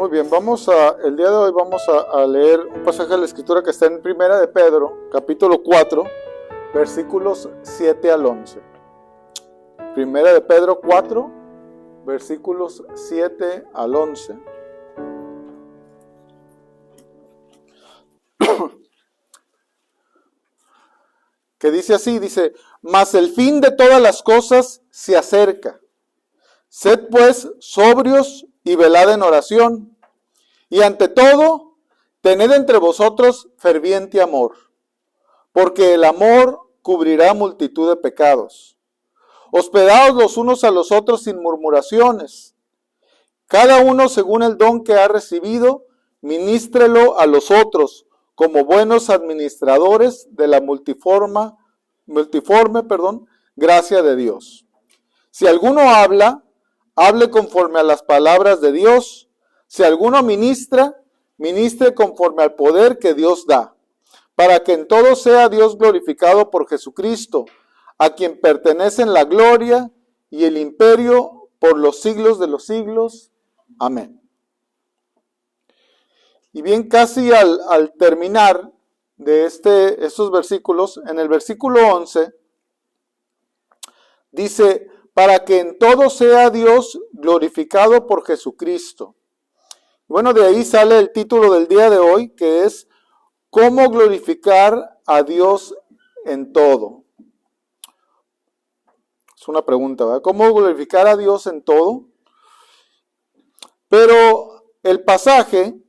Muy bien, el día de hoy vamos a leer un pasaje de la Escritura que está en Primera de Pedro, capítulo 4, versículos 7 al 11. Primera de Pedro 4, versículos 7 al 11. Que dice así, dice: mas el fin de todas las cosas se acerca. Sed pues sobrios y velad en oración. Y ante todo, tened entre vosotros ferviente amor, porque el amor cubrirá multitud de pecados. Hospedaos los unos a los otros sin murmuraciones. Cada uno según el don que ha recibido, ministrelo a los otros como buenos administradores de la multiforme gracia de Dios. Si alguno habla, hable conforme a las palabras de Dios. Si alguno ministra, ministre conforme al poder que Dios da, para que en todo sea Dios glorificado por Jesucristo, a quien pertenecen la gloria y el imperio por los siglos de los siglos. Amén. Y bien, casi al terminar de estos versículos, en el versículo 11, dice: para que en todo sea Dios glorificado por Jesucristo. Bueno, de ahí sale el título del día de hoy, que es ¿cómo glorificar a Dios en todo? Es una pregunta, ¿verdad? ¿Cómo glorificar a Dios en todo? Pero el pasaje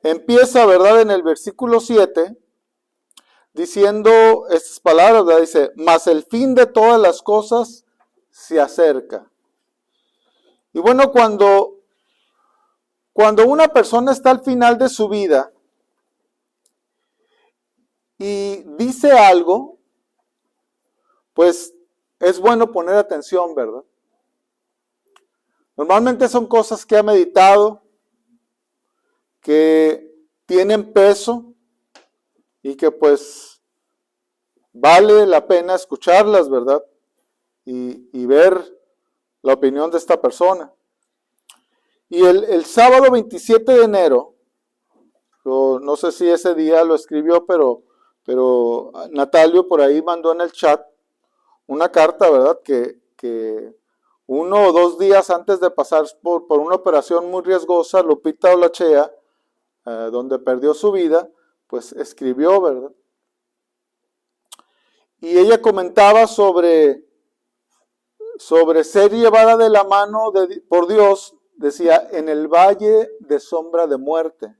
empieza, ¿verdad?, en el versículo 7, diciendo estas palabras, ¿verdad? Dice: mas el fin de todas las cosas se acerca. Y bueno, cuando una persona está al final de su vida y dice algo, pues es bueno poner atención, ¿verdad? Normalmente son cosas que ha meditado, que tienen peso y que pues vale la pena escucharlas, ¿verdad? Y ver la opinión de esta persona. Y el sábado 27 de enero, no sé si ese día lo escribió, pero Natalio por ahí mandó en el chat una carta, ¿verdad? Que 1 o 2 días antes de pasar por una operación muy riesgosa, Lupita Olachea, donde perdió su vida, pues escribió, ¿verdad? Y ella comentaba sobre ser llevada de la mano por Dios, decía, en el valle de sombra de muerte,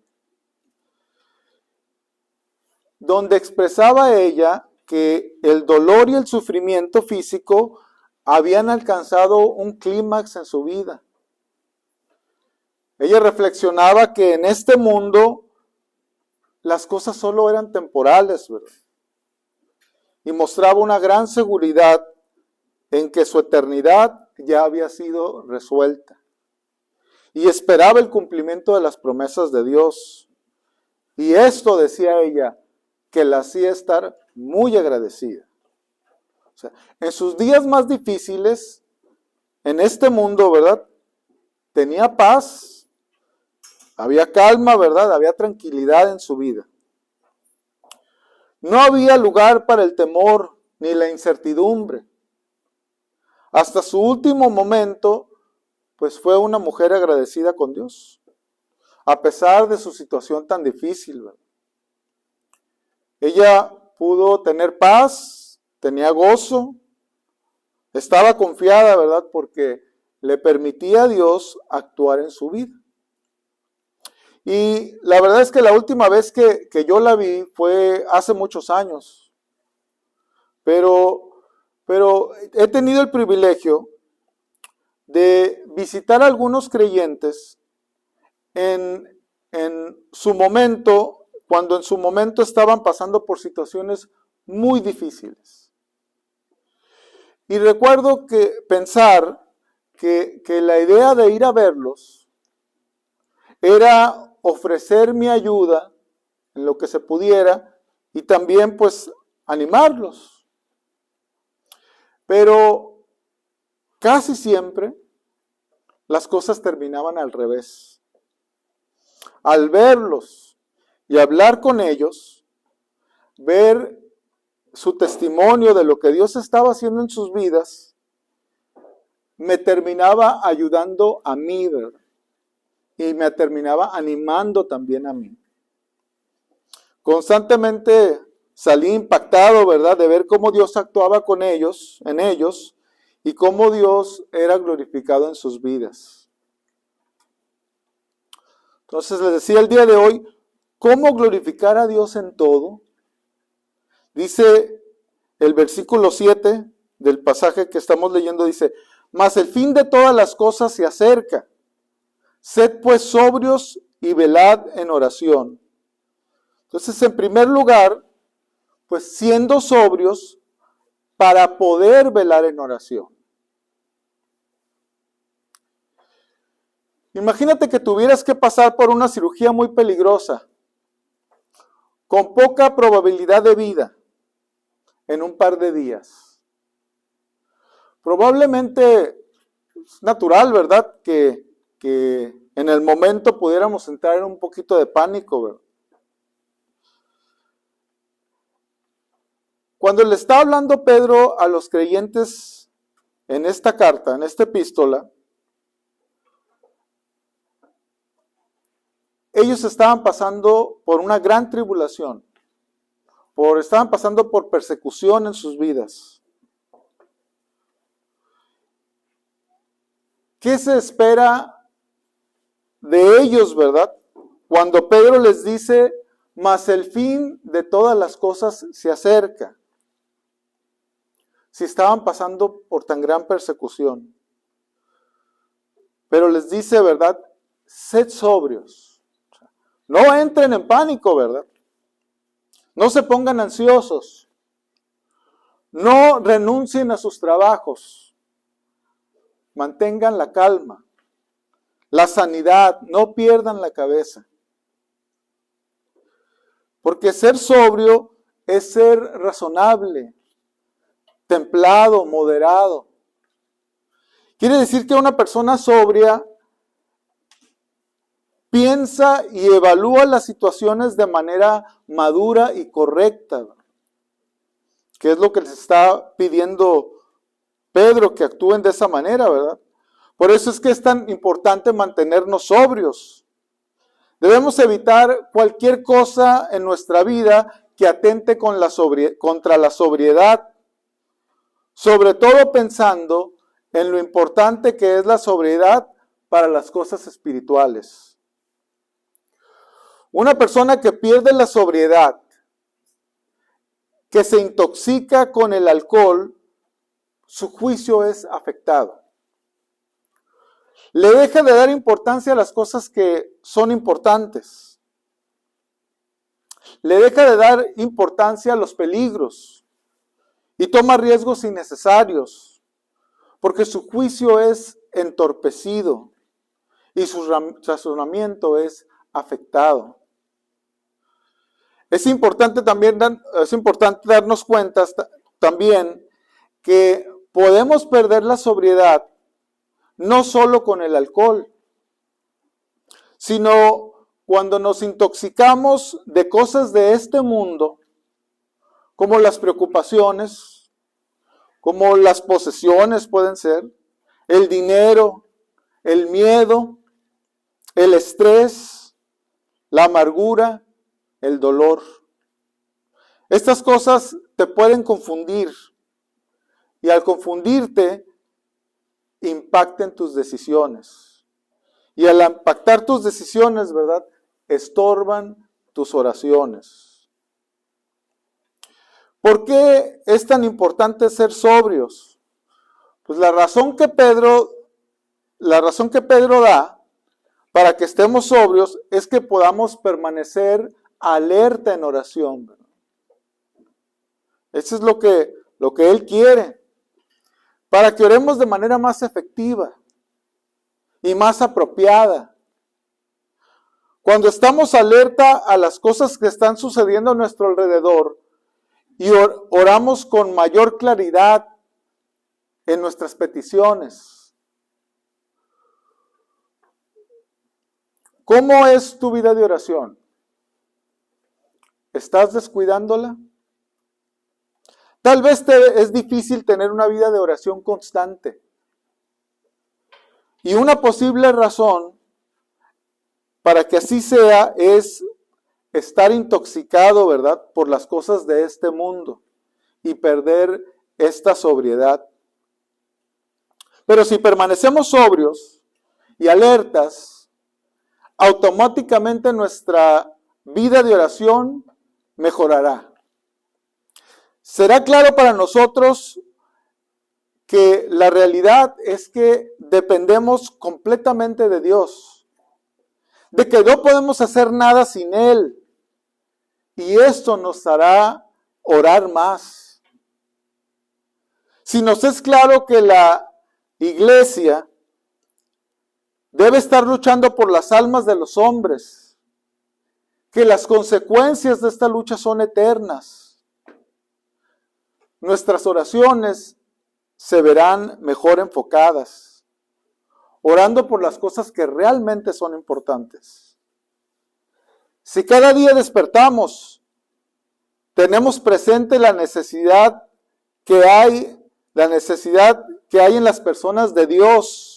donde expresaba ella que el dolor y el sufrimiento físico habían alcanzado un clímax en su vida. Ella reflexionaba que en este mundo las cosas solo eran temporales, ¿verdad? Y mostraba una gran seguridad en que su eternidad ya había sido resuelta. Y esperaba el cumplimiento de las promesas de Dios. Y esto, decía ella, que la hacía estar muy agradecida. O sea, en sus días más difíciles, en este mundo, ¿verdad?, tenía paz, había calma, ¿verdad?, había tranquilidad en su vida. No había lugar para el temor ni la incertidumbre. Hasta su último momento, pues fue una mujer agradecida con Dios, a pesar de su situación tan difícil, ¿verdad? Ella pudo tener paz, tenía gozo, estaba confiada, ¿verdad?, porque le permitía a Dios actuar en su vida. Y la verdad es que la última vez que yo la vi fue hace muchos años. Pero he tenido el privilegio de visitar a algunos creyentes en su momento, cuando en su momento estaban pasando por situaciones muy difíciles. Y recuerdo pensar que la idea de ir a verlos era ofrecer mi ayuda en lo que se pudiera y también pues animarlos. Pero casi siempre las cosas terminaban al revés. al verlos y hablar con ellos, ver su testimonio de lo que Dios estaba haciendo en sus vidas, me terminaba ayudando a mí, ¿verdad? Y me terminaba animando también a mí. Constantemente salí impactado, ¿verdad?, de ver cómo Dios actuaba con ellos, en ellos, y cómo Dios era glorificado en sus vidas. Entonces les decía el día de hoy, ¿cómo glorificar a Dios en todo? Dice el versículo 7 del pasaje que estamos leyendo, dice, mas el fin de todas las cosas se acerca. Sed pues sobrios y velad en oración. Entonces, en primer lugar, pues siendo sobrios para poder velar en oración. Imagínate que tuvieras que pasar por una cirugía muy peligrosa, con poca probabilidad de vida, en un par de días. Probablemente es natural, ¿verdad?, que en el momento pudiéramos entrar en un poquito de pánico, ¿verdad? Cuando le está hablando Pedro a los creyentes en esta carta, en esta epístola, ellos estaban pasando por una gran tribulación, estaban pasando por persecución en sus vidas. ¿Qué se espera de ellos, verdad? Cuando Pedro les dice, mas el fin de todas las cosas se acerca. Si estaban pasando por tan gran persecución. Pero les dice, ¿verdad? Sed sobrios. No entren en pánico, ¿verdad? No se pongan ansiosos. No renuncien a sus trabajos. Mantengan la calma. La sanidad. No pierdan la cabeza. Porque ser sobrio es ser razonable, templado, moderado. Quiere decir que una persona sobria piensa y evalúa las situaciones de manera madura y correcta, que es lo que les está pidiendo Pedro, que actúen de esa manera, ¿verdad? Por eso es que es tan importante mantenernos sobrios. Debemos evitar cualquier cosa en nuestra vida que atente contra la sobriedad, sobre todo pensando en lo importante que es la sobriedad para las cosas espirituales. Una persona que pierde la sobriedad, que se intoxica con el alcohol, su juicio es afectado. Le deja de dar importancia a las cosas que son importantes. Le deja de dar importancia a los peligros y toma riesgos innecesarios, porque su juicio es entorpecido y su razonamiento es afectado. Es importante darnos cuenta también que podemos perder la sobriedad no solo con el alcohol, sino cuando nos intoxicamos de cosas de este mundo, como las preocupaciones, como las posesiones pueden ser, el dinero, el miedo, el estrés, la amargura, el dolor. Estas cosas te pueden confundir y al confundirte impacten tus decisiones. Y al impactar tus decisiones, ¿verdad?, estorban tus oraciones. ¿Por qué es tan importante ser sobrios? Pues la razón que Pedro da para que estemos sobrios es que podamos permanecer alerta en oración, ¿verdad? Eso es lo que Él quiere, para que oremos de manera más efectiva y más apropiada. Cuando estamos alerta a las cosas que están sucediendo a nuestro alrededor y oramos con mayor claridad en nuestras peticiones. ¿Cómo es tu vida de oración? ¿Estás descuidándola? Tal vez es difícil tener una vida de oración constante. Y una posible razón para que así sea es estar intoxicado, ¿verdad?, por las cosas de este mundo y perder esta sobriedad. Pero si permanecemos sobrios y alertas, automáticamente nuestra vida de oración mejorará. Será claro para nosotros que la realidad es que dependemos completamente de Dios, de que no podemos hacer nada sin Él, y esto nos hará orar más. Si nos es claro que la iglesia debe estar luchando por las almas de los hombres, que las consecuencias de esta lucha son eternas, nuestras oraciones se verán mejor enfocadas, orando por las cosas que realmente son importantes. Si cada día despertamos, tenemos presente la necesidad que hay en las personas de Dios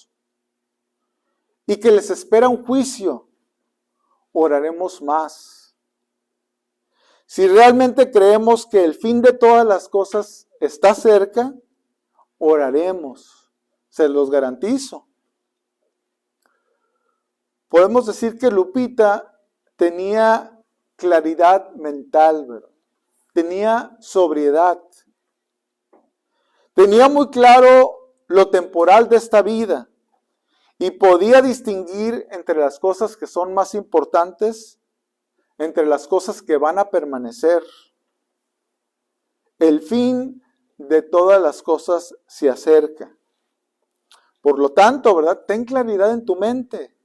y que les espera un juicio, oraremos más. Si realmente creemos que el fin de todas las cosas está cerca, oraremos, se los garantizo. Podemos decir que Lupita tenía claridad mental, ¿verdad? Tenía sobriedad. Tenía muy claro lo temporal de esta vida y podía distinguir entre las cosas que son más importantes, entre las cosas que van a permanecer. El fin de todas las cosas se acerca. Por lo tanto, ¿verdad?, ten claridad en tu mente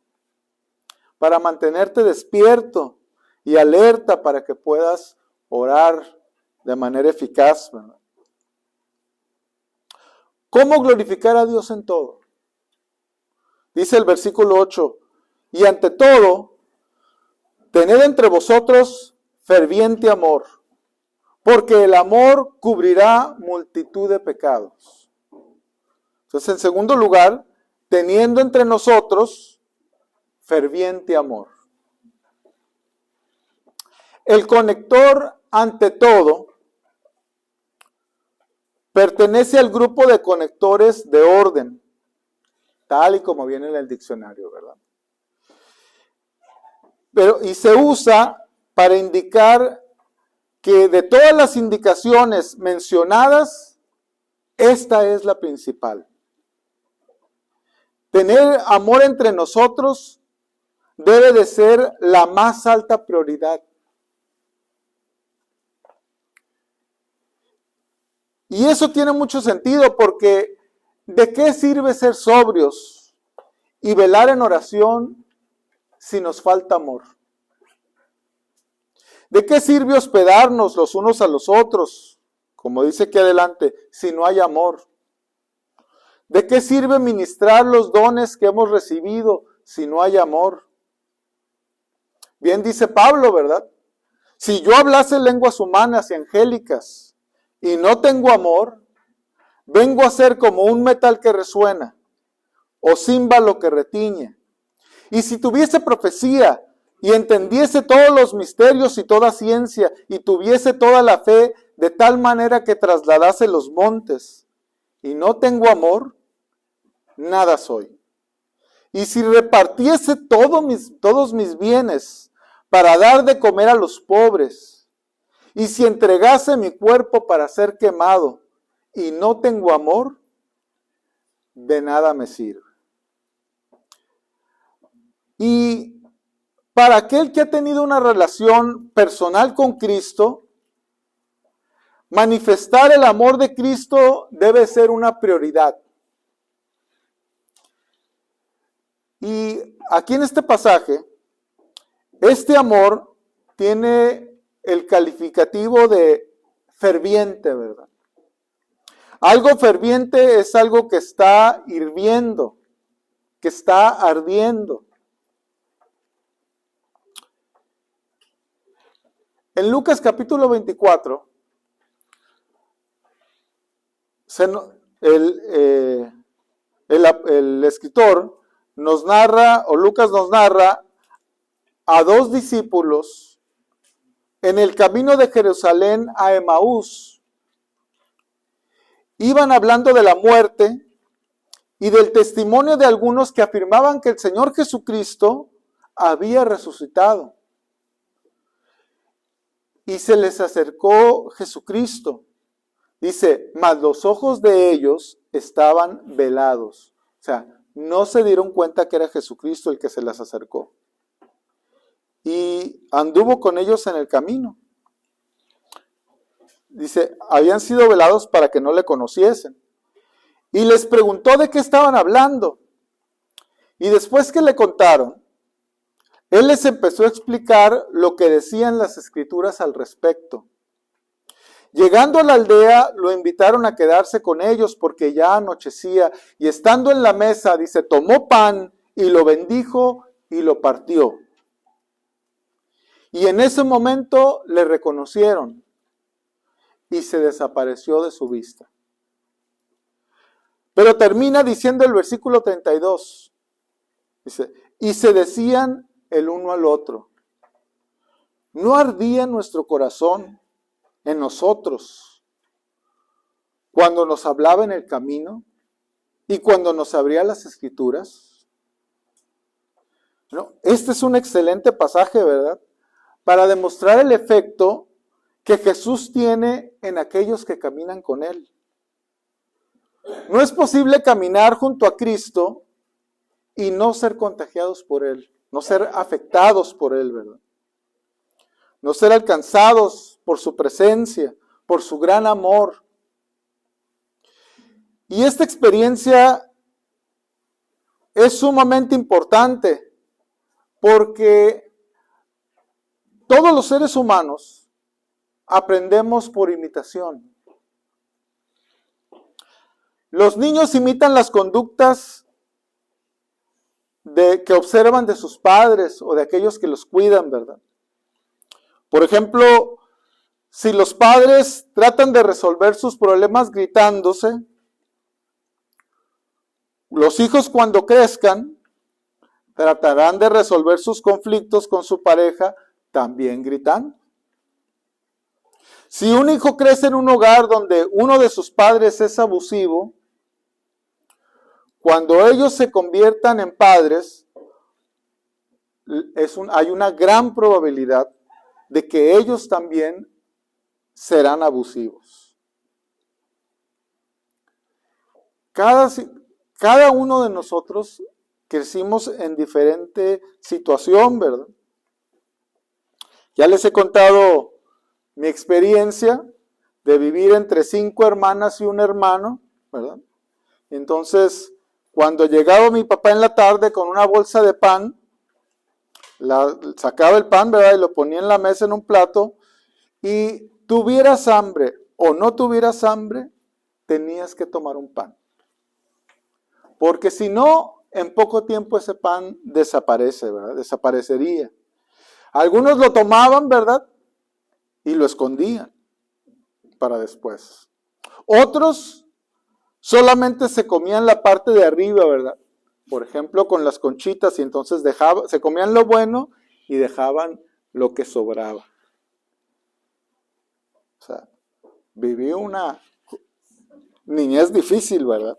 para mantenerte despierto y alerta para que puedas orar de manera eficaz, ¿verdad? ¿Cómo glorificar a Dios en todo? Dice el versículo 8, y ante todo, tened entre vosotros ferviente amor, porque el amor cubrirá multitud de pecados. Entonces, en segundo lugar, teniendo entre nosotros ferviente amor. El conector, ante todo, pertenece al grupo de conectores de orden, tal y como viene en el diccionario, ¿verdad? Y se usa para indicar que de todas las indicaciones mencionadas, esta es la principal. Tener amor entre nosotros debe de ser la más alta prioridad. Y eso tiene mucho sentido porque ¿de qué sirve ser sobrios y velar en oración si nos falta amor? ¿De qué sirve hospedarnos los unos a los otros, como dice aquí adelante, si no hay amor? ¿De qué sirve ministrar los dones que hemos recibido si no hay amor? Bien dice Pablo, ¿verdad? Si yo hablase lenguas humanas y angélicas y no tengo amor, vengo a ser como un metal que resuena o címbalo que retiñe. Y si tuviese profecía y entendiese todos los misterios y toda ciencia y tuviese toda la fe de tal manera que trasladase los montes y no tengo amor, nada soy. Y si repartiese todos mis bienes para dar de comer a los pobres, y si entregase mi cuerpo para ser quemado y no tengo amor, de nada me sirve. Y para aquel que ha tenido una relación personal con Cristo, manifestar el amor de Cristo debe ser una prioridad. Y aquí en este pasaje, este amor tiene el calificativo de ferviente, ¿verdad? Algo ferviente es algo que está hirviendo, que está ardiendo. En Lucas capítulo 24, el escritor nos narra, o Lucas nos narra, a dos discípulos en el camino de Jerusalén a Emaús. Iban hablando de la muerte y del testimonio de algunos que afirmaban que el Señor Jesucristo había resucitado. Y se les acercó Jesucristo. Dice, mas los ojos de ellos estaban velados. O sea, no se dieron cuenta que era Jesucristo el que se les acercó. Y anduvo con ellos en el camino. Dice, habían sido velados para que no le conociesen. Y les preguntó de qué estaban hablando. Y después que le contaron, él les empezó a explicar lo que decían las escrituras al respecto. Llegando a la aldea, lo invitaron a quedarse con ellos porque ya anochecía. Y estando en la mesa, dice, tomó pan y lo bendijo y lo partió. Y en ese momento le reconocieron y se desapareció de su vista. Pero termina diciendo el versículo 32. Dice, y se decían el uno al otro, ¿no ardía nuestro corazón en nosotros cuando nos hablaba en el camino y cuando nos abría las escrituras? ¿No? Este es un excelente pasaje, ¿verdad? Para demostrar el efecto que Jesús tiene en aquellos que caminan con Él. No es posible caminar junto a Cristo y no ser contagiados por Él, no ser afectados por Él, ¿verdad? No ser alcanzados por su presencia, por su gran amor. Y esta experiencia es sumamente importante porque todos los seres humanos aprendemos por imitación. Los niños imitan las conductas que observan de sus padres o de aquellos que los cuidan, ¿verdad? Por ejemplo, si los padres tratan de resolver sus problemas gritándose, los hijos cuando crezcan tratarán de resolver sus conflictos con su pareja también gritando. Si un hijo crece en un hogar donde uno de sus padres es abusivo, cuando ellos se conviertan en padres, hay una gran probabilidad de que ellos también serán abusivos. Cada uno de nosotros crecimos en diferente situación, ¿verdad? Ya les he contado mi experiencia de vivir entre 5 hermanas y un hermano, ¿verdad? Entonces, cuando llegaba mi papá en la tarde con una bolsa de pan, sacaba el pan, ¿verdad? Y lo ponía en la mesa en un plato, y tuvieras hambre o no tuvieras hambre, tenías que tomar un pan. Porque si no, en poco tiempo ese pan desaparece, ¿verdad? Desaparecería. Algunos lo tomaban, ¿verdad? Y lo escondían para después. Otros solamente se comían la parte de arriba, ¿verdad? Por ejemplo, con las conchitas, y entonces se comían lo bueno y dejaban lo que sobraba. O sea, viví una niñez difícil, ¿verdad?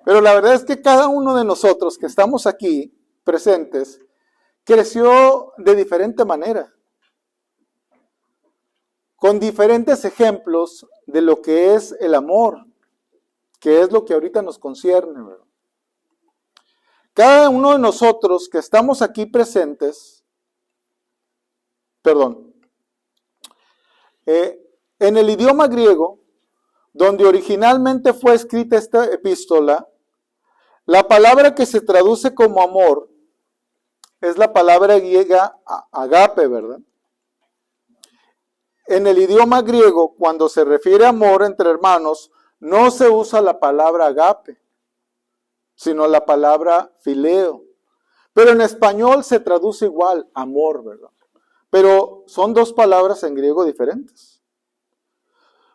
Pero la verdad es que cada uno de nosotros que estamos aquí presentes creció de diferente manera, con diferentes ejemplos de lo que es el amor, que es lo que ahorita nos concierne, ¿verdad? Cada uno de nosotros que estamos aquí presentes, en el idioma griego, donde originalmente fue escrita esta epístola, la palabra que se traduce como amor es la palabra griega agape, ¿verdad? En el idioma griego, cuando se refiere a amor entre hermanos, no se usa la palabra agape, sino la palabra fileo. Pero en español se traduce igual, amor, ¿verdad? pero son dos palabras en griego diferentes.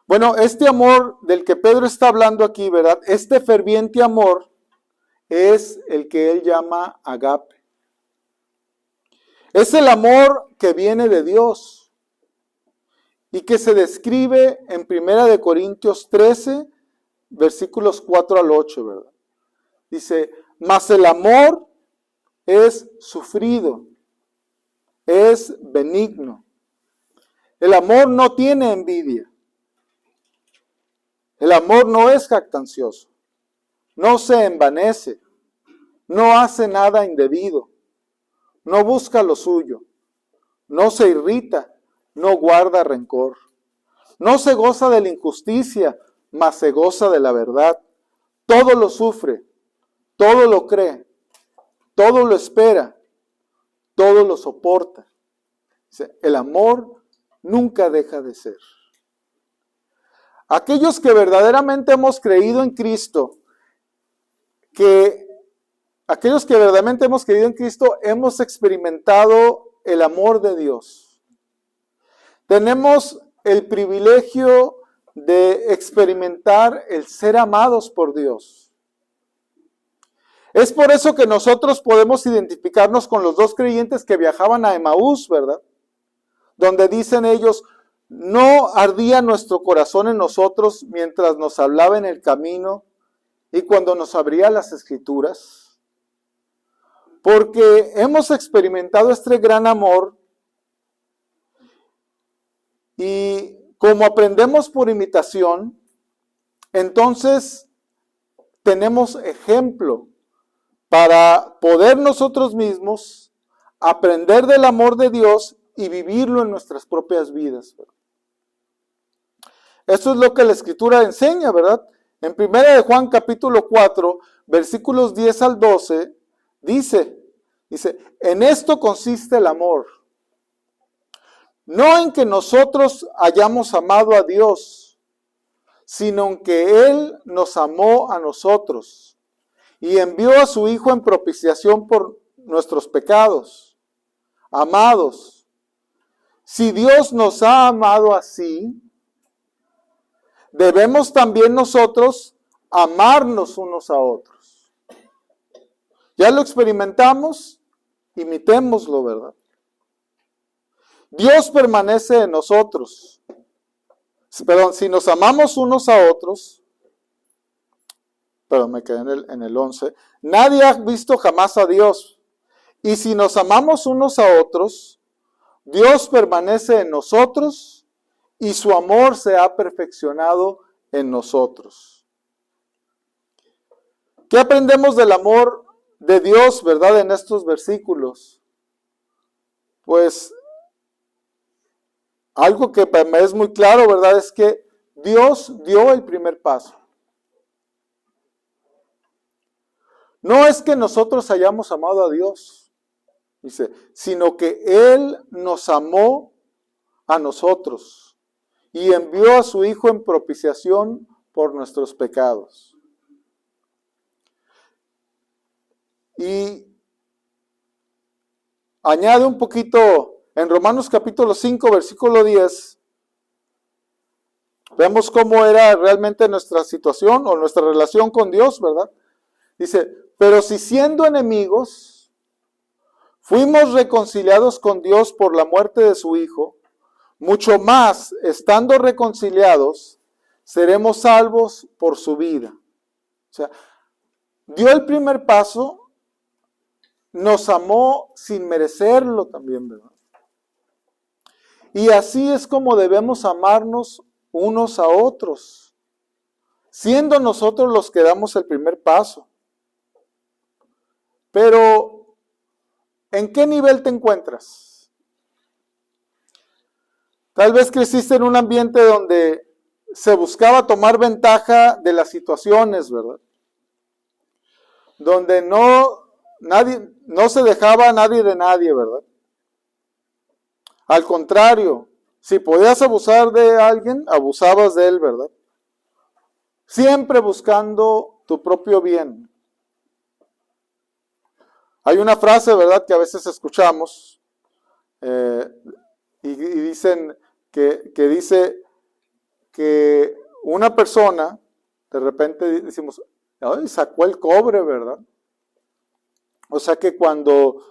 Bueno, este amor del que Pedro está hablando aquí, ¿verdad? Este ferviente amor es el que él llama agape. Es el amor que viene de Dios y que se describe en 1 Corintios 13, versículos 4 al 8, ¿verdad? Dice, mas el amor es sufrido, es benigno. El amor no tiene envidia. El amor no es jactancioso, no se envanece, no hace nada indebido, no busca lo suyo, no se irrita, no guarda rencor, no se goza de la injusticia, mas se goza de la verdad. Todo lo sufre, todo lo cree, todo lo espera, todo lo soporta. El amor nunca deja de ser. Aquellos que verdaderamente hemos creído en Cristo, hemos experimentado el amor de Dios. Tenemos el privilegio de experimentar el ser amados por Dios. Es por eso que nosotros podemos identificarnos con los dos creyentes que viajaban a Emaús, ¿verdad? Donde dicen ellos, no ardía nuestro corazón en nosotros mientras nos hablaba en el camino y cuando nos abría las Escrituras. Porque hemos experimentado este gran amor y como aprendemos por imitación, entonces tenemos ejemplo para poder nosotros mismos aprender del amor de Dios y vivirlo en nuestras propias vidas. Eso es lo que la Escritura enseña, ¿verdad? En 1 Juan capítulo 4, versículos 10 al 12, dice, en esto consiste el amor. No en que nosotros hayamos amado a Dios, sino en que Él nos amó a nosotros y envió a su Hijo en propiciación por nuestros pecados. Amados, si Dios nos ha amado así, debemos también nosotros amarnos unos a otros. Ya lo experimentamos, imitémoslo, ¿verdad? Dios permanece en nosotros. Si nos amamos unos a otros, me quedé en el 11, nadie ha visto jamás a Dios. Y si nos amamos unos a otros, Dios permanece en nosotros y su amor se ha perfeccionado en nosotros. ¿Qué aprendemos del amor de Dios, verdad, en estos versículos? Pues algo que me es muy claro, ¿verdad? Es que Dios dio el primer paso. No es que nosotros hayamos amado a Dios, sino que Él nos amó a nosotros y envió a su Hijo en propiciación por nuestros pecados. Y añade un poquito en Romanos capítulo 5, versículo 10, vemos cómo era realmente nuestra situación o nuestra relación con Dios, ¿verdad? Dice, pero si siendo enemigos, fuimos reconciliados con Dios por la muerte de su Hijo, mucho más, estando reconciliados, seremos salvos por su vida. O sea, dio el primer paso, nos amó sin merecerlo también, ¿verdad? Y así es como debemos amarnos unos a otros, siendo nosotros los que damos el primer paso. Pero, ¿en qué nivel te encuentras? Tal vez creciste en un ambiente donde se buscaba tomar ventaja de las situaciones, ¿verdad? Donde no se dejaba a nadie de nadie, ¿verdad? Al contrario, si podías abusar de alguien, abusabas de él, ¿verdad? Siempre buscando tu propio bien. Hay una frase, ¿verdad?, que a veces escuchamos y dicen que dice que una persona, de repente decimos, ay, sacó el cobre, ¿verdad? O sea que cuando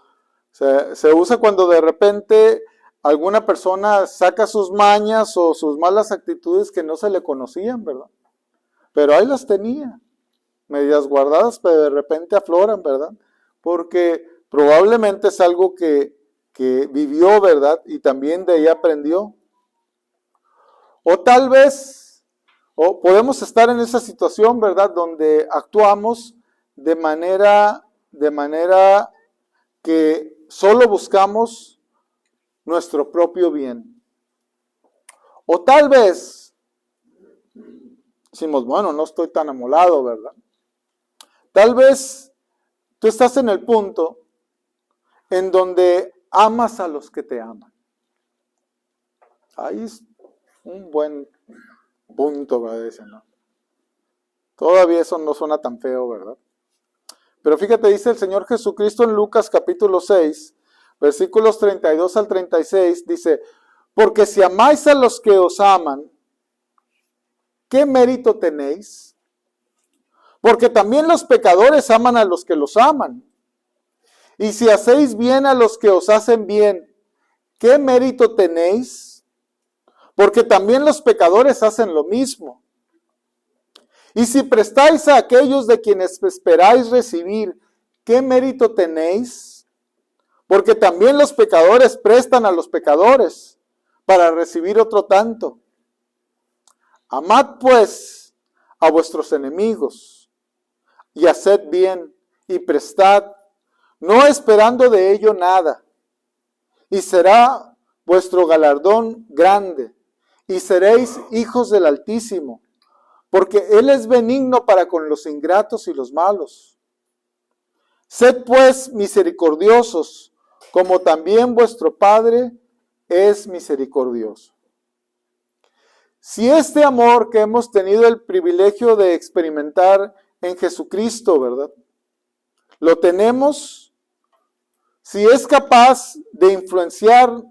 se usa cuando de repente alguna persona saca sus mañas o sus malas actitudes que no se le conocían, ¿verdad? Pero ahí las tenía, medias guardadas, pero de repente afloran, ¿verdad? Porque probablemente es algo que vivió, ¿verdad? Y también de ahí aprendió. O tal vez, o podemos estar en esa situación, ¿verdad? Donde actuamos de manera que solo buscamos nuestro propio bien. O tal vez decimos, bueno, no estoy tan amolado, ¿verdad? Tal vez tú estás en el punto en donde amas a los que te aman. Ahí es un buen punto, ¿verdad? ¿No? Todavía eso no suena tan feo, ¿verdad? Pero fíjate, dice el Señor Jesucristo en Lucas capítulo 6, versículos 32 al 36, dice, porque si amáis a los que os aman, ¿qué mérito tenéis? Porque también los pecadores aman a los que los aman. Y si hacéis bien a los que os hacen bien, ¿qué mérito tenéis? Porque también los pecadores hacen lo mismo. Y si prestáis a aquellos de quienes esperáis recibir, ¿qué mérito tenéis? Porque también los pecadores prestan a los pecadores para recibir otro tanto. Amad pues a vuestros enemigos y haced bien y prestad, no esperando de ello nada. Y será vuestro galardón grande y seréis hijos del Altísimo, porque Él es benigno para con los ingratos y los malos. Sed pues misericordiosos, como también vuestro Padre es misericordioso. Si este amor que hemos tenido el privilegio de experimentar en Jesucristo, ¿verdad? Lo tenemos, si es capaz de influenciar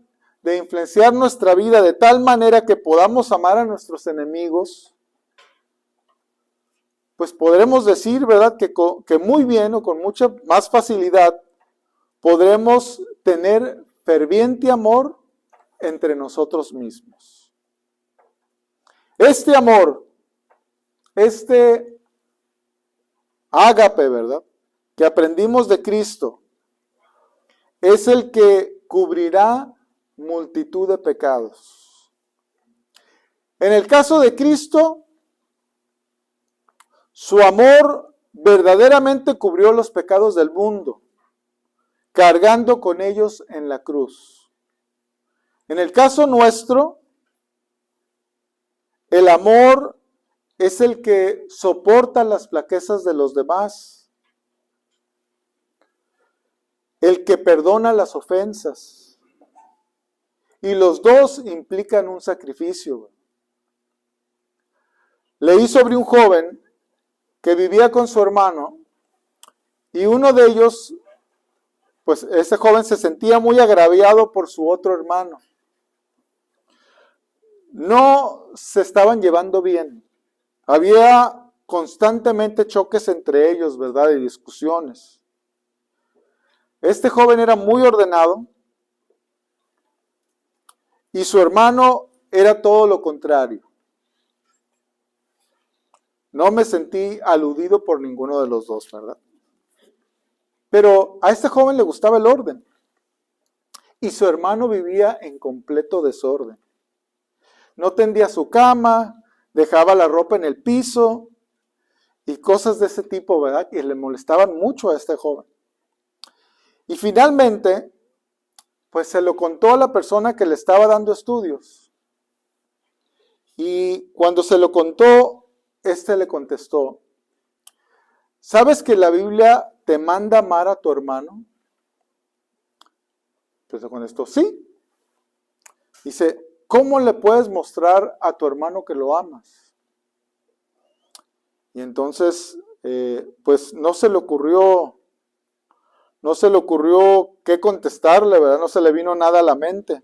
nuestra vida de tal manera que podamos amar a nuestros enemigos, pues podremos decir, ¿verdad?, que muy bien o con mucha más facilidad podremos tener ferviente amor entre nosotros mismos. Este amor, este ágape, ¿verdad?, que aprendimos de Cristo, es el que cubrirá multitud de pecados. En el caso de Cristo, su amor verdaderamente cubrió los pecados del mundo, cargando con ellos en la cruz. En el caso nuestro, el amor es el que soporta las flaquezas de los demás, el que perdona las ofensas. Y los dos implican un sacrificio. Leí sobre un joven que vivía con su hermano y uno de ellos, pues ese joven se sentía muy agraviado por su otro hermano. No se estaban llevando bien. Había constantemente choques entre ellos, ¿verdad? Y discusiones. Este joven era muy ordenado y su hermano era todo lo contrario. No me sentí aludido por ninguno de los dos, ¿verdad? Pero a este joven le gustaba el orden y su hermano vivía en completo desorden. No tendía su cama, dejaba la ropa en el piso y cosas de ese tipo, ¿verdad? Que le molestaban mucho a este joven. Y finalmente, pues se lo contó a la persona que le estaba dando estudios. Y cuando se lo contó, este le contestó, ¿sabes que la Biblia te manda amar a tu hermano? Pues le contestó, sí. Dice, ¿cómo le puedes mostrar a tu hermano que lo amas? Y entonces, pues no se le ocurrió qué contestarle, ¿verdad? No se le vino nada a la mente.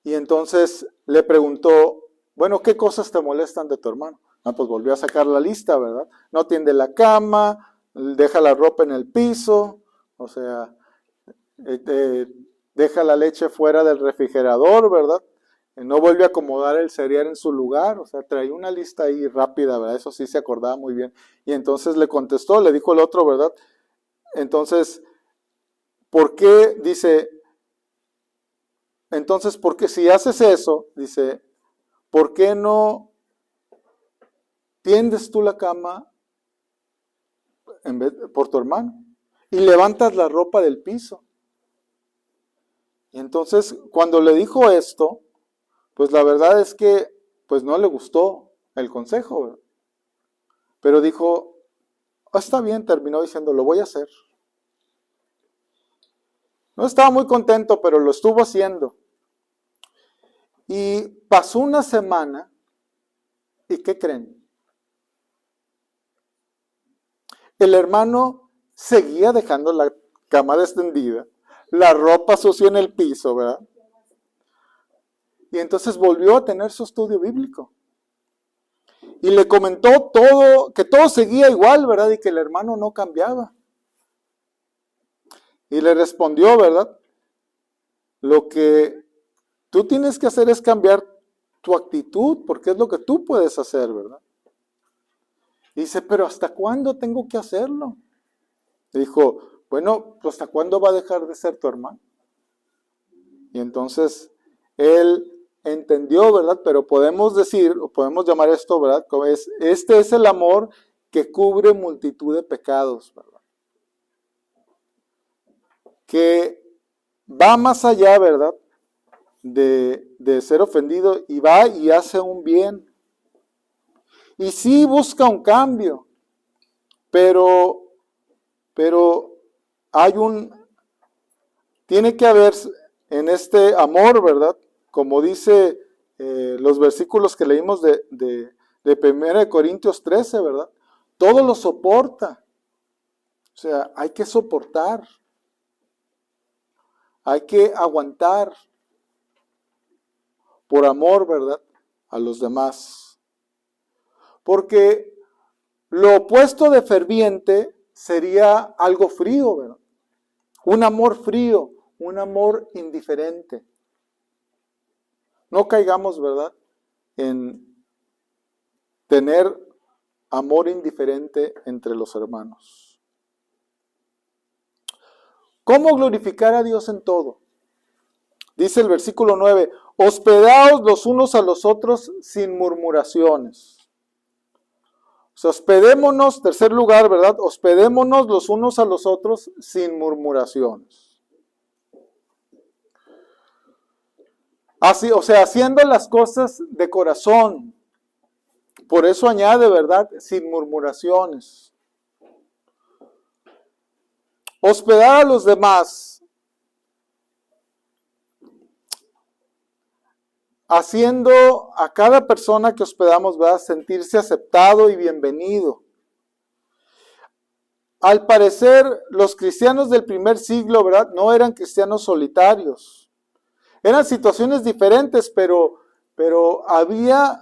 Y entonces le preguntó, bueno, ¿qué cosas te molestan de tu hermano? Ah, pues volvió a sacar la lista, ¿verdad? No tiende la cama, deja la ropa en el piso, o sea, deja la leche fuera del refrigerador, ¿verdad? No vuelve a acomodar el cereal en su lugar, o sea, traía una lista ahí rápida, ¿verdad? Eso sí se acordaba muy bien. Y entonces le contestó, le dijo el otro, ¿verdad? Entonces, ¿por qué? Dice, entonces, porque si haces eso, dice, ¿por qué no tiendes tú la cama por tu hermano y levantas la ropa del piso? Y entonces, cuando le dijo esto, pues la verdad es que pues no le gustó el consejo, ¿verdad? Pero dijo, está bien, terminó diciendo, lo voy a hacer. No estaba muy contento, pero lo estuvo haciendo. Y pasó una semana, ¿y qué creen? El hermano seguía dejando la cama extendida, la ropa sucia en el piso, ¿verdad? Y entonces volvió a tener su estudio bíblico. Y le comentó todo, que todo seguía igual, ¿verdad? Y que el hermano no cambiaba. Y le respondió, ¿verdad? Lo que tú tienes que hacer es cambiar tu actitud, porque es lo que tú puedes hacer, ¿verdad? Y dice, pero ¿hasta cuándo tengo que hacerlo? Le dijo, bueno, pues ¿hasta cuándo va a dejar de ser tu hermano? Y entonces él entendió, ¿verdad? Pero podemos decir, o podemos llamar esto, ¿verdad? Como este es el amor que cubre multitud de pecados, ¿verdad? Que va más allá, ¿verdad? De ser ofendido y va y hace un bien. Y sí busca un cambio, pero tiene que haber en este amor, ¿verdad? Como dice los versículos que leímos de 1 Corintios 13, ¿verdad? Todo lo soporta. O sea, hay que soportar. Hay que aguantar por amor, ¿verdad? A los demás. Porque lo opuesto de ferviente sería algo frío, ¿verdad? Un amor frío, un amor indiferente. No caigamos, ¿verdad?, en tener amor indiferente entre los hermanos. ¿Cómo glorificar a Dios en todo? Dice el versículo 9, hospedaos los unos a los otros sin murmuraciones. O sea, hospedémonos, tercer lugar, ¿verdad? Hospedémonos los unos a los otros sin murmuraciones. Así, o sea, haciendo las cosas de corazón. Por eso añade, ¿verdad? Sin murmuraciones. Hospedar a los demás, haciendo a cada persona que hospedamos, ¿verdad?, sentirse aceptado y bienvenido. Al parecer, los cristianos del primer siglo, ¿verdad?, no eran cristianos solitarios. Eran situaciones diferentes, pero había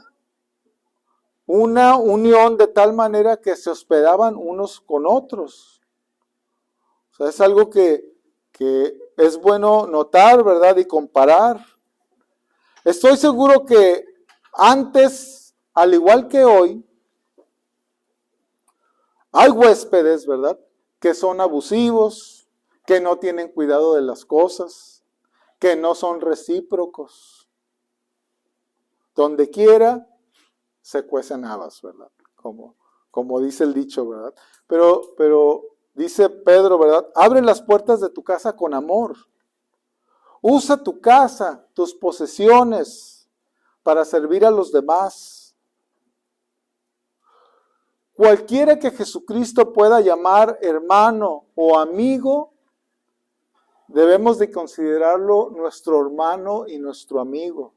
una unión de tal manera que se hospedaban unos con otros. O sea, es algo que es bueno notar, ¿verdad?, y comparar. Estoy seguro que antes, al igual que hoy, hay huéspedes, ¿verdad?, que son abusivos, que no tienen cuidado de las cosas, que no son recíprocos. Donde quiera se cuecen habas, ¿verdad? Como dice el dicho, ¿verdad? Pero dice Pedro, ¿verdad? Abre las puertas de tu casa con amor. Usa tu casa, tus posesiones, para servir a los demás. Cualquiera que Jesucristo pueda llamar hermano o amigo, debemos de considerarlo nuestro hermano y nuestro amigo.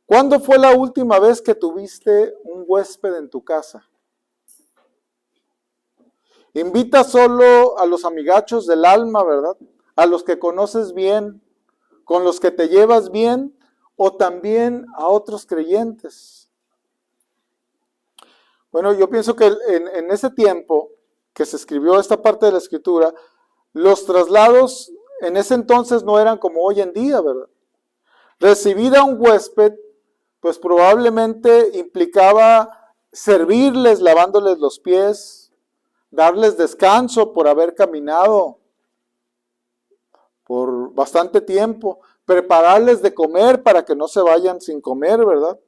¿Cuándo fue la última vez que tuviste un huésped en tu casa? Invita solo a los amigachos del alma, ¿verdad? A los que conoces bien, con los que te llevas bien o también a otros creyentes? Bueno, yo pienso que en ese tiempo que se escribió esta parte de la escritura, los traslados en ese entonces no eran como hoy en día, ¿verdad? Recibir a un huésped, pues probablemente implicaba servirles lavándoles los pies, darles descanso por haber caminado por bastante tiempo, prepararles de comer para que no se vayan sin comer, ¿verdad?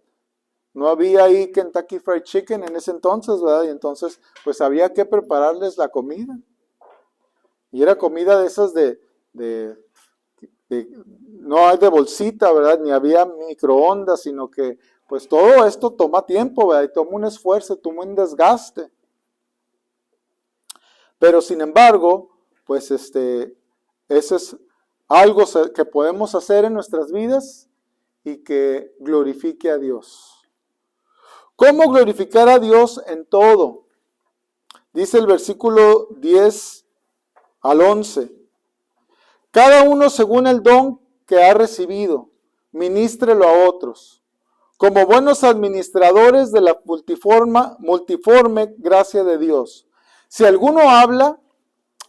No había ahí Kentucky Fried Chicken en ese entonces, ¿verdad? Y entonces, pues había que prepararles la comida. Y era comida de esas no hay de bolsita, ¿verdad? Ni había microondas, sino que, pues todo esto toma tiempo, ¿verdad? Y toma un esfuerzo, toma un desgaste. Pero sin embargo, pues eso es algo que podemos hacer en nuestras vidas y que glorifique a Dios. ¿Cómo glorificar a Dios en todo? Dice el versículo 10 al 11. Cada uno según el don que ha recibido, ministrelo a otros, como buenos administradores de la multiforme gracia de Dios. Si alguno habla,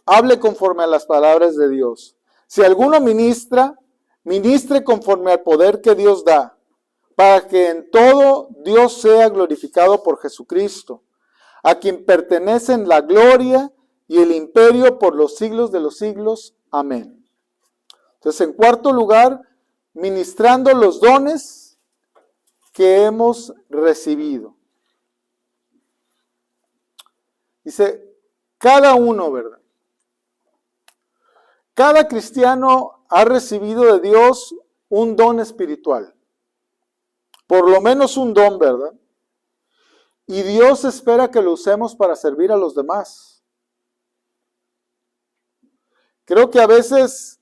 hable conforme a las palabras de Dios. Si alguno ministra, ministre conforme al poder que Dios da, para que en todo Dios sea glorificado por Jesucristo, a quien pertenecen la gloria y el imperio por los siglos de los siglos. Amén. Entonces, en cuarto lugar, ministrando los dones que hemos recibido. Dice, cada uno, ¿verdad? Cada cristiano ha recibido de Dios un don espiritual. Por lo menos un don, ¿verdad? Y Dios espera que lo usemos para servir a los demás. Creo que a veces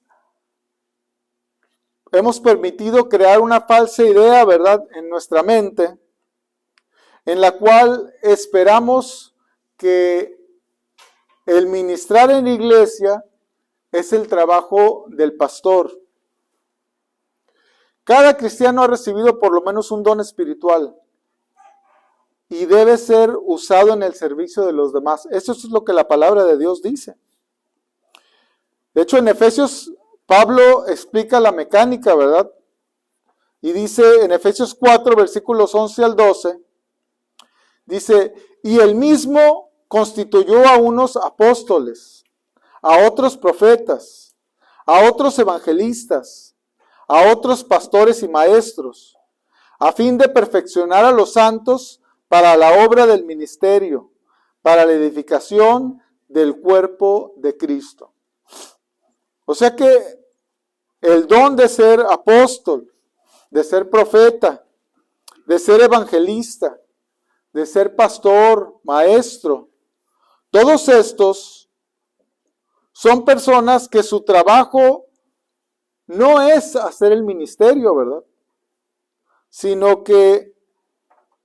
hemos permitido crear una falsa idea, ¿verdad?, en nuestra mente, en la cual esperamos que el ministrar en la iglesia es el trabajo del pastor. Cada cristiano ha recibido por lo menos un don espiritual y debe ser usado en el servicio de los demás. Eso es lo que la palabra de Dios dice. De hecho, en Efesios, Pablo explica la mecánica, ¿verdad? Y dice en Efesios 4, versículos 11 al 12, dice, y él mismo constituyó a unos apóstoles, a otros profetas, a otros evangelistas, a otros pastores y maestros, a fin de perfeccionar a los santos para la obra del ministerio, para la edificación del cuerpo de Cristo. O sea que el don de ser apóstol, de ser profeta, de ser evangelista, de ser pastor, maestro, todos estos son personas que su trabajo no es hacer el ministerio, ¿verdad? Sino que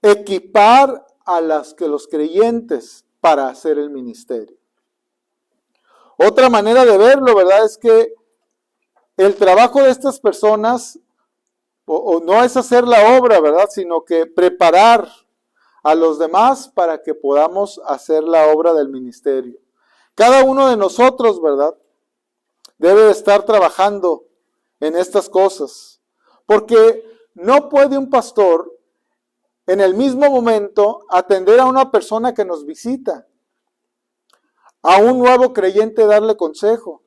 equipar a los creyentes para hacer el ministerio. Otra manera de verlo, ¿verdad?, es que el trabajo de estas personas no es hacer la obra, ¿verdad?, sino que preparar a los demás para que podamos hacer la obra del ministerio. Cada uno de nosotros, ¿verdad?, debe estar trabajando en estas cosas, porque no puede un pastor en el mismo momento atender a una persona que nos visita, a un nuevo creyente darle consejo,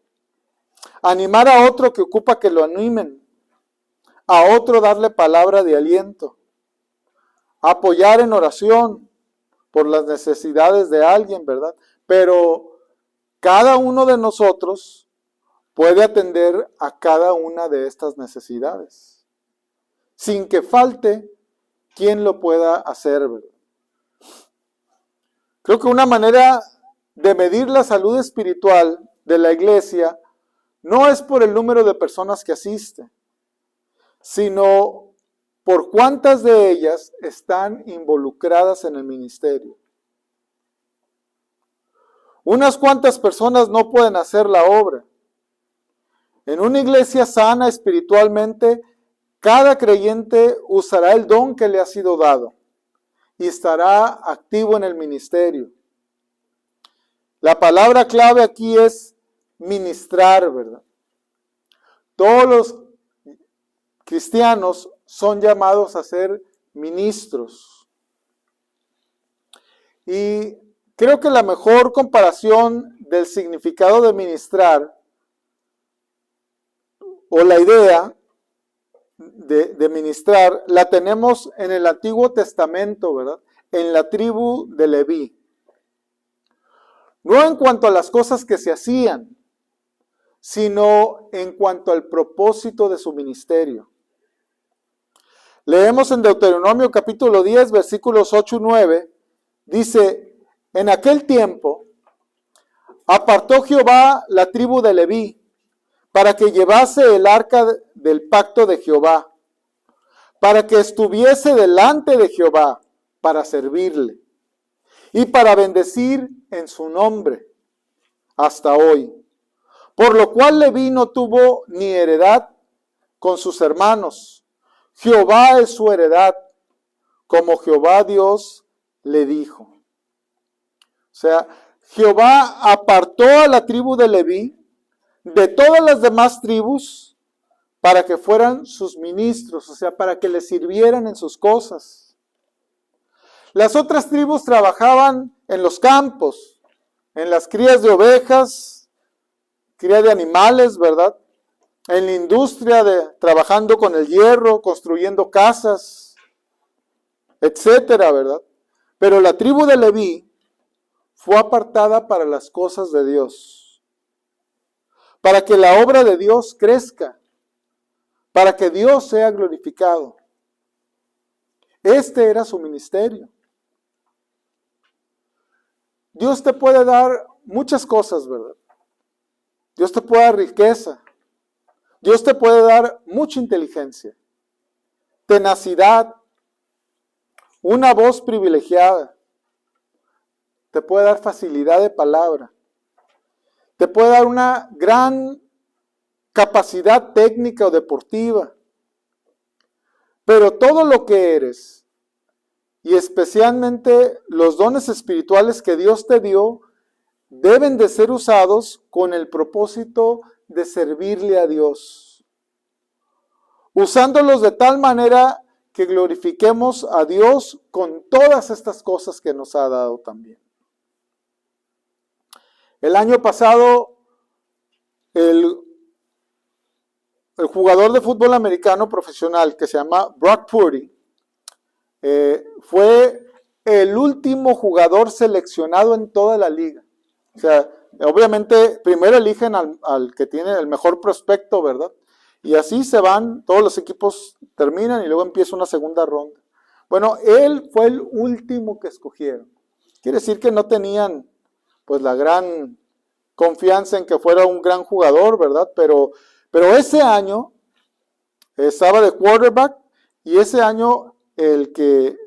animar a otro que ocupa que lo animen, a otro darle palabra de aliento, apoyar en oración por las necesidades de alguien, ¿verdad? Pero cada uno de nosotros puede atender a cada una de estas necesidades, sin que falte quien lo pueda hacer, ¿verdad? Creo que una manera de medir la salud espiritual de la iglesia no es por el número de personas que asisten, sino por cuántas de ellas están involucradas en el ministerio. Unas cuantas personas no pueden hacer la obra, En una iglesia sana espiritualmente, cada creyente usará el don que le ha sido dado y estará activo en el ministerio. La palabra clave aquí es ministrar, ¿verdad? Todos los cristianos son llamados a ser ministros. Y creo que la mejor comparación del significado de ministrar, o la idea de ministrar, la tenemos en el Antiguo Testamento, ¿verdad? En la tribu de Leví. No en cuanto a las cosas que se hacían, sino en cuanto al propósito de su ministerio. Leemos en Deuteronomio capítulo 10, versículos 8 y 9, dice, en aquel tiempo apartó Jehová la tribu de Leví para que llevase el arca del pacto de Jehová, para que estuviese delante de Jehová para servirle y para bendecir en su nombre hasta hoy. Por lo cual Leví no tuvo ni heredad con sus hermanos. Jehová es su heredad, como Jehová Dios le dijo. O sea, Jehová apartó a la tribu de Leví de todas las demás tribus para que fueran sus ministros, o sea, para que le sirvieran en sus cosas. Las otras tribus trabajaban en los campos, en las crías de ovejas, cría de animales, ¿verdad? En la industria trabajando con el hierro, construyendo casas, etcétera, ¿verdad? Pero la tribu de Leví fue apartada para las cosas de Dios, para que la obra de Dios crezca, para que Dios sea glorificado. Este era su ministerio. Dios te puede dar muchas cosas, ¿verdad? Dios te puede dar riqueza. Dios te puede dar mucha inteligencia, tenacidad, una voz privilegiada. Te puede dar facilidad de palabra. Te puede dar una gran capacidad técnica o deportiva. Pero todo lo que eres, y especialmente los dones espirituales que Dios te dio, deben de ser usados con el propósito de servirle a Dios, usándolos de tal manera que glorifiquemos a Dios con todas estas cosas que nos ha dado también. El año pasado, el jugador de fútbol americano profesional que se llama Brock Purdy, fue el último jugador seleccionado en toda la liga. O sea, obviamente primero eligen al que tiene el mejor prospecto, ¿verdad? Y así se van, todos los equipos terminan y luego empieza una segunda ronda. Bueno, él fue el último que escogieron. Quiere decir que no tenían pues la gran confianza en que fuera un gran jugador, ¿verdad? Pero ese año estaba de quarterback y ese año el que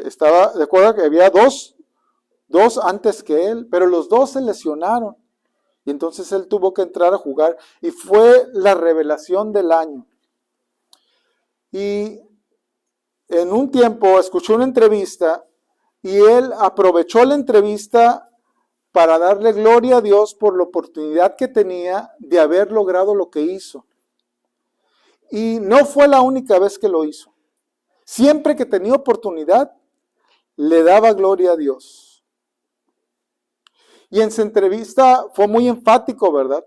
estaba de quarterback, había dos antes que él, pero los dos se lesionaron. Y entonces él tuvo que entrar a jugar y fue la revelación del año. Y en un tiempo escuché una entrevista y él aprovechó la entrevista para darle gloria a Dios por la oportunidad que tenía de haber logrado lo que hizo. Y no fue la única vez que lo hizo. Siempre que tenía oportunidad, le daba gloria a Dios. Y en su entrevista fue muy enfático, ¿verdad?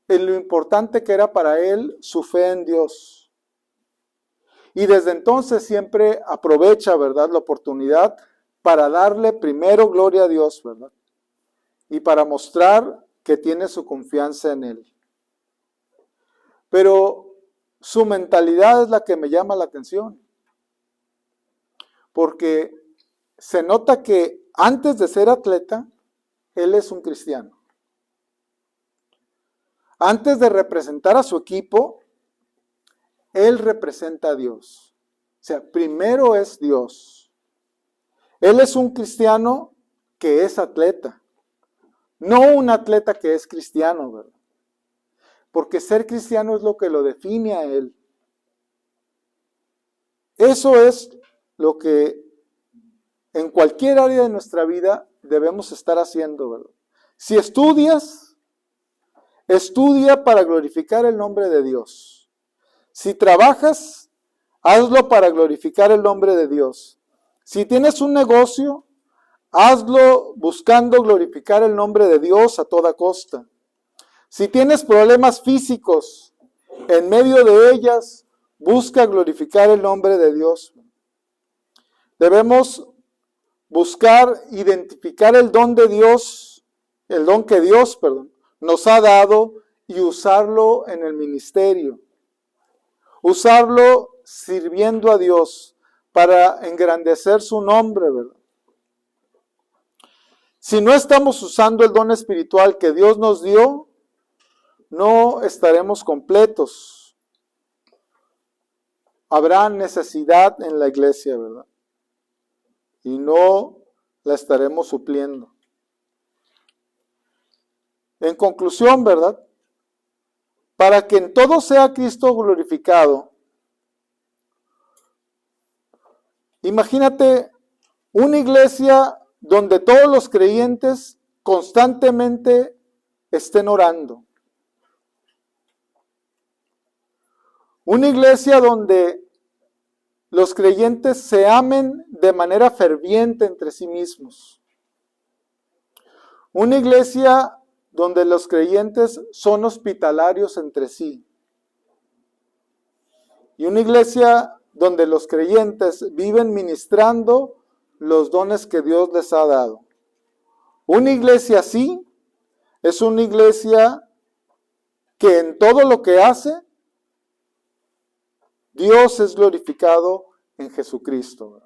En lo importante que era para él su fe en Dios. Y desde entonces siempre aprovecha, ¿verdad?, la oportunidad para darle primero gloria a Dios, ¿verdad? Y para mostrar que tiene su confianza en Él. Pero su mentalidad es la que me llama la atención. Porque se nota que antes de ser atleta, él es un cristiano. Antes de representar a su equipo, él representa a Dios. O sea, primero es Dios. Él es un cristiano que es atleta. No un atleta que es cristiano, ¿verdad? porque ser cristiano es lo que lo define a él. Eso es lo que en cualquier área de nuestra vida debemos estar haciendo, ¿verdad? Si estudias, estudia para glorificar el nombre de Dios. Si trabajas, hazlo para glorificar el nombre de Dios. Si tienes un negocio, hazlo buscando glorificar el nombre de Dios a toda costa. Si tienes problemas físicos, en medio de ellas, busca glorificar el nombre de Dios. Debemos buscar identificar el don de Dios, el don que Dios, nos ha dado y usarlo en el ministerio. Usarlo sirviendo a Dios para engrandecer su nombre, ¿verdad? Si no estamos usando el don espiritual que Dios nos dio, no estaremos completos. Habrá necesidad en la iglesia, ¿verdad? Y no la estaremos supliendo. En conclusión, ¿verdad? Para que en todo sea Cristo glorificado. Imagínate una iglesia donde todos los creyentes constantemente estén orando. Una iglesia donde los creyentes se amen de manera ferviente entre sí mismos. Una iglesia donde los creyentes son hospitalarios entre sí. Y una iglesia donde los creyentes viven ministrando los dones que Dios les ha dado. Una iglesia así es una iglesia que en todo lo que hace, Dios es glorificado en Jesucristo.